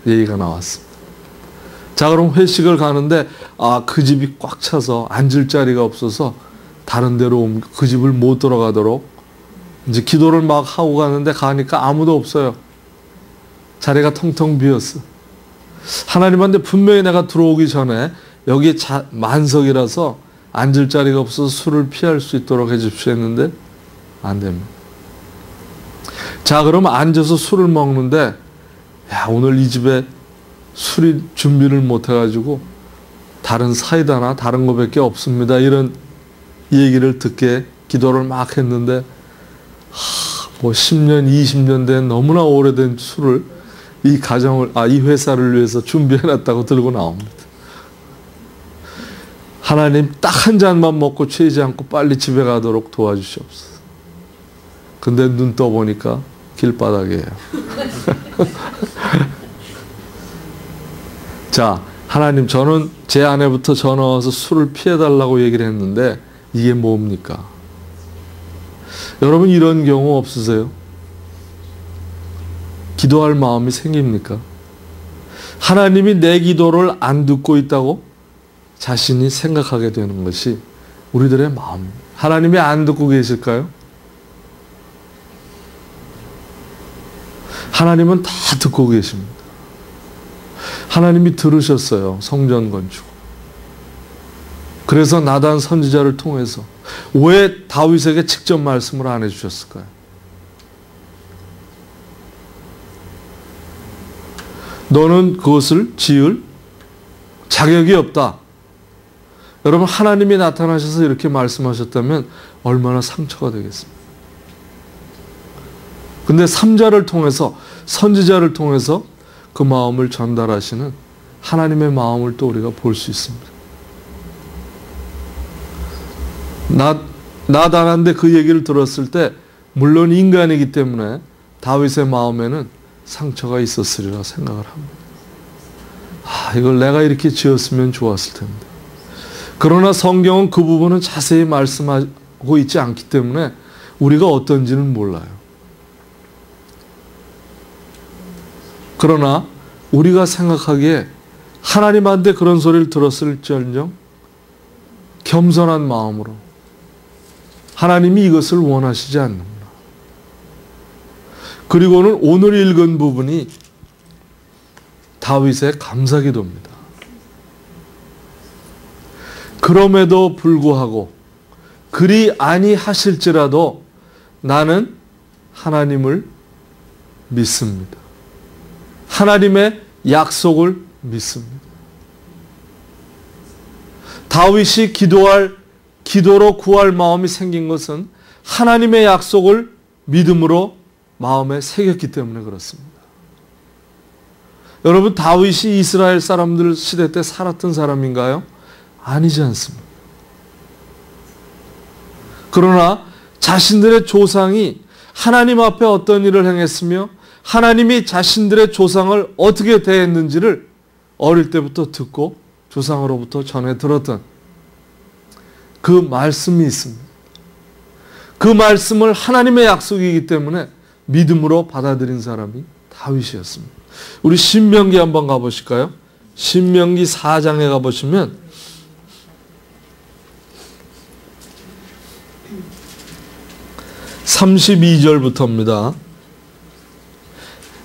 얘기가 나왔습니다. 자, 그럼 회식을 가는데 그 집이 꽉 차서 앉을 자리가 없어서 다른 데로 그 집을 못 들어가도록 이제 기도를 막 하고 가는데 가니까 아무도 없어요. 자리가 텅텅 비었어. 하나님한테 분명히 내가 들어오기 전에 여기 만석이라서 앉을 자리가 없어서 술을 피할 수 있도록 해주십시오 했는데 안 됩니다. 자, 그러면 앉아서 술을 먹는데 오늘 이 집에 술이 준비를 못 해가지고 다른 사이다나 다른 거밖에 없습니다. 이런 얘기를 듣게 기도를 막 했는데 뭐 10년, 20년 된 너무나 오래된 술을 이 회사를 위해서 준비해놨다고 들고 나옵니다. 하나님 딱 한 잔만 먹고 취하지 않고 빨리 집에 가도록 도와주시옵소서. 근데 눈 떠보니까 길바닥이에요. 자, 하나님, 저는 제 아내부터 전화 와서 술을 피해달라고 얘기를 했는데 이게 뭡니까? 여러분, 이런 경우 없으세요? 기도할 마음이 생깁니까? 하나님이 내 기도를 안 듣고 있다고 자신이 생각하게 되는 것이 우리들의 마음입니다. 하나님이 안 듣고 계실까요? 하나님은 다 듣고 계십니다. 하나님이 들으셨어요. 성전 건축. 그래서 나단 선지자를 통해서 왜 다윗에게 직접 말씀을 안 해주셨을까요? 너는 그것을 지을 자격이 없다. 여러분, 하나님이 나타나셔서 이렇게 말씀하셨다면 얼마나 상처가 되겠습니까? 근데 삼자를 통해서, 선지자를 통해서 그 마음을 전달하시는 하나님의 마음을 또 우리가 볼 수 있습니다. 나단한데 그 얘기를 들었을 때 물론 인간이기 때문에 다윗의 마음에는 상처가 있었으리라 생각을 합니다. 이걸 내가 이렇게 지었으면 좋았을 텐데. 그러나 성경은 그 부분은 자세히 말씀하고 있지 않기 때문에 우리가 어떤지는 몰라요. 그러나 우리가 생각하기에 하나님한테 그런 소리를 들었을지언정 겸손한 마음으로 하나님이 이것을 원하시지 않는구나. 그리고는 오늘 읽은 부분이 다윗의 감사기도입니다. 그럼에도 불구하고 그리 아니하실지라도 나는 하나님을 믿습니다. 하나님의 약속을 믿습니다. 다윗이 기도로 구할 마음이 생긴 것은 하나님의 약속을 믿음으로 마음에 새겼기 때문에 그렇습니다. 여러분, 다윗이 이스라엘 사람들 시대 때 살았던 사람인가요? 아니지 않습니다. 그러나 자신들의 조상이 하나님 앞에 어떤 일을 행했으며 하나님이 자신들의 조상을 어떻게 대했는지를 어릴 때부터 듣고 조상으로부터 전해 들었던 그 말씀이 있습니다. 그 말씀을 하나님의 약속이기 때문에 믿음으로 받아들인 사람이 다윗이었습니다. 우리 신명기 한번 가보실까요? 신명기 4장에 가보시면 32절부터입니다.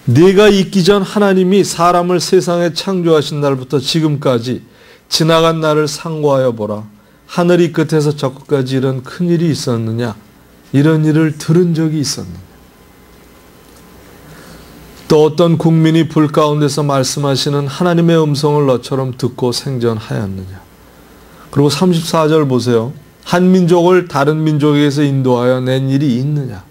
네가 있기 전 하나님이 사람을 세상에 창조하신 날부터 지금까지 지나간 날을 상고하여 보라. 하늘이 끝에서 저 끝까지 이런 큰일이 있었느냐? 이런 일을 들은 적이 있었느냐? 또 어떤 국민이 불 가운데서 말씀하시는 하나님의 음성을 너처럼 듣고 생전하였느냐? 그리고 34절 보세요. 한 민족을 다른 민족에게서 인도하여 낸 일이 있느냐?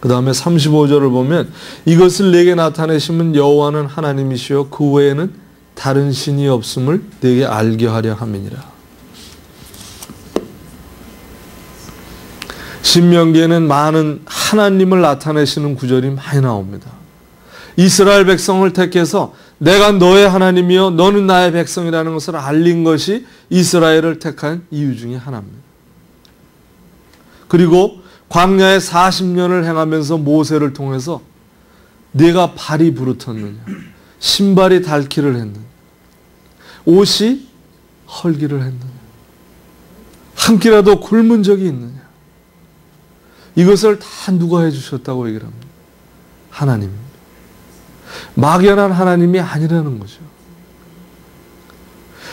그 다음에 35절을 보면 이것을 내게 나타내시면 여호와는 하나님이시요 그 외에는 다른 신이 없음을 내게 알게 하려 함이니라. 신명기에는 많은 하나님을 나타내시는 구절이 많이 나옵니다. 이스라엘 백성을 택해서 내가 너의 하나님이요 너는 나의 백성이라는 것을 알린 것이 이스라엘을 택한 이유 중에 하나입니다. 그리고 광야에 40년을 행하면서 모세를 통해서 내가 발이 부르텄느냐, 신발이 닳기를 했느냐, 옷이 헐기를 했느냐, 한 끼라도 굶은 적이 있느냐. 이것을 다 누가 해주셨다고 얘기를 합니다. 하나님입니다. 막연한 하나님이 아니라는 거죠.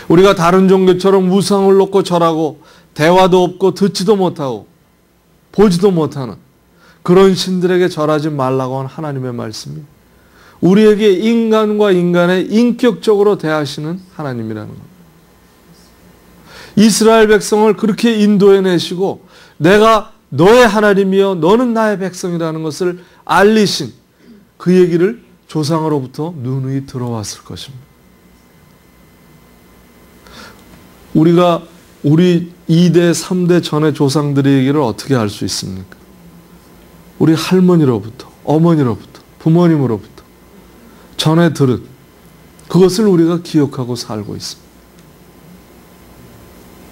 우리가 다른 종교처럼 우상을 놓고 절하고 대화도 없고 듣지도 못하고 보지도 못하는 그런 신들에게 절하지 말라고 한 하나님의 말씀이 우리에게 인간과 인간의 인격적으로 대하시는 하나님이라는 겁니다. 이스라엘 백성을 그렇게 인도해내시고 내가 너의 하나님이여 너는 나의 백성이라는 것을 알리신 그 얘기를 조상으로부터 누누이 들어왔을 것입니다. 우리가 우리 2대, 3대 전의 조상들의 얘기를 어떻게 알 수 있습니까? 우리 할머니로부터, 어머니로부터, 부모님으로부터 전해 들은 그것을 우리가 기억하고 살고 있습니다.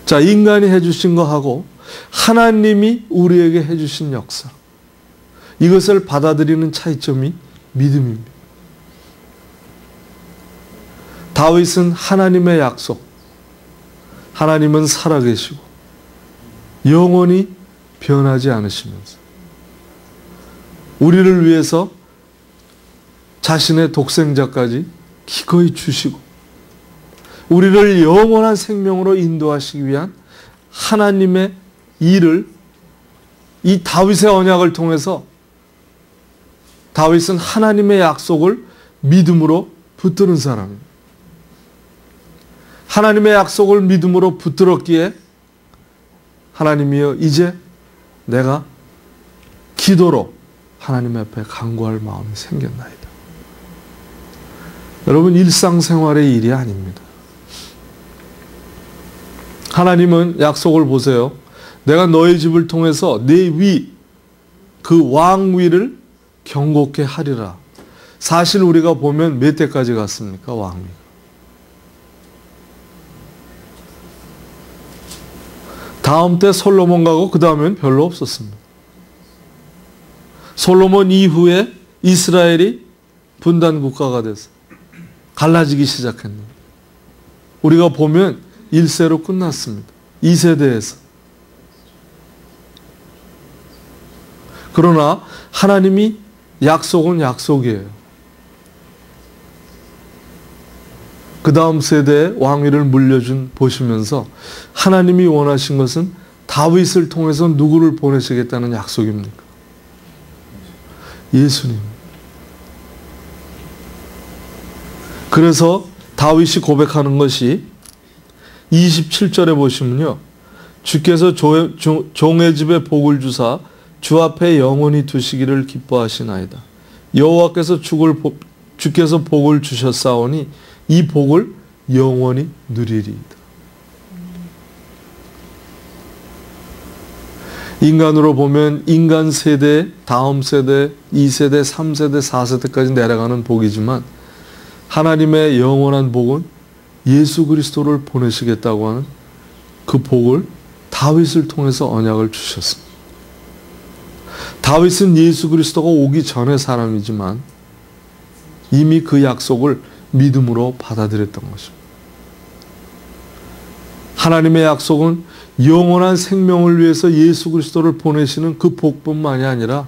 자, 인간이 해주신 거하고 하나님이 우리에게 해주신 역사, 이것을 받아들이는 차이점이 믿음입니다. 다윗은 하나님의 약속, 하나님은 살아계시고 영원히 변하지 않으시면서 우리를 위해서 자신의 독생자까지 기꺼이 주시고 우리를 영원한 생명으로 인도하시기 위한 하나님의 일을 이 다윗의 언약을 통해서 다윗은 하나님의 약속을 믿음으로 붙드는 사람입니다. 하나님의 약속을 믿음으로 붙들었기에 하나님이여 이제 내가 기도로 하나님 앞에 간구할 마음이 생겼나이다. 여러분, 일상생활의 일이 아닙니다. 하나님은 약속을 보세요. 내가 너의 집을 통해서 내 위, 그 왕위를 경고케 하리라. 사실 우리가 보면 몇 대까지 갔습니까? 왕위가. 다음 때 솔로몬 가고 그 다음엔 별로 없었습니다. 솔로몬 이후에 이스라엘이 분단 국가가 돼서 갈라지기 시작했는데 우리가 보면 1세로 끝났습니다. 2세대에서. 그러나 하나님이 약속은 약속이에요. 그 다음 세대에 왕위를 물려준 보시면서 하나님이 원하신 것은 다윗을 통해서 누구를 보내시겠다는 약속입니까? 예수님. 그래서 다윗이 고백하는 것이 27절에 보시면요. 주께서 종의 집에 복을 주사 주 앞에 영원히 두시기를 기뻐하시나이다. 여호와께서 주께서 복을 주셨사오니 이 복을 영원히 누리리이다. 인간으로 보면 인간 세대, 다음 세대, 2세대, 3세대, 4세대까지 내려가는 복이지만 하나님의 영원한 복은 예수 그리스도를 보내시겠다고 하는 그 복을 다윗을 통해서 언약을 주셨습니다. 다윗은 예수 그리스도가 오기 전의 사람이지만 이미 그 약속을 믿음으로 받아들였던 것입니다. 하나님의 약속은 영원한 생명을 위해서 예수 그리스도를 보내시는 그 복뿐만이 아니라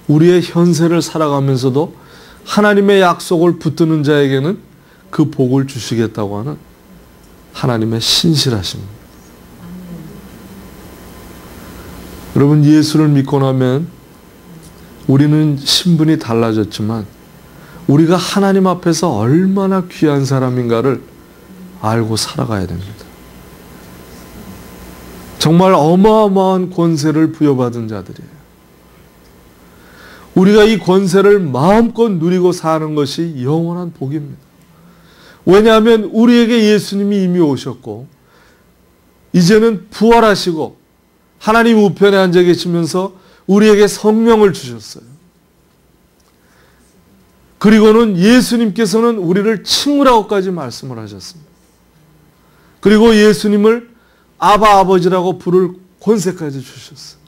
우리의 현세를 살아가면서도 하나님의 약속을 붙드는 자에게는 그 복을 주시겠다고 하는 하나님의 신실하심입니다. 여러분, 예수를 믿고 나면 우리는 신분이 달라졌지만 우리가 하나님 앞에서 얼마나 귀한 사람인가를 알고 살아가야 됩니다. 정말 어마어마한 권세를 부여받은 자들이에요. 우리가 이 권세를 마음껏 누리고 사는 것이 영원한 복입니다. 왜냐하면 우리에게 예수님이 이미 오셨고 이제는 부활하시고 하나님 우편에 앉아 계시면서 우리에게 성령을 주셨어요. 그리고는 예수님께서는 우리를 친구라고까지 말씀을 하셨습니다. 그리고 예수님을 아바 아버지라고 부를 권세까지 주셨어요.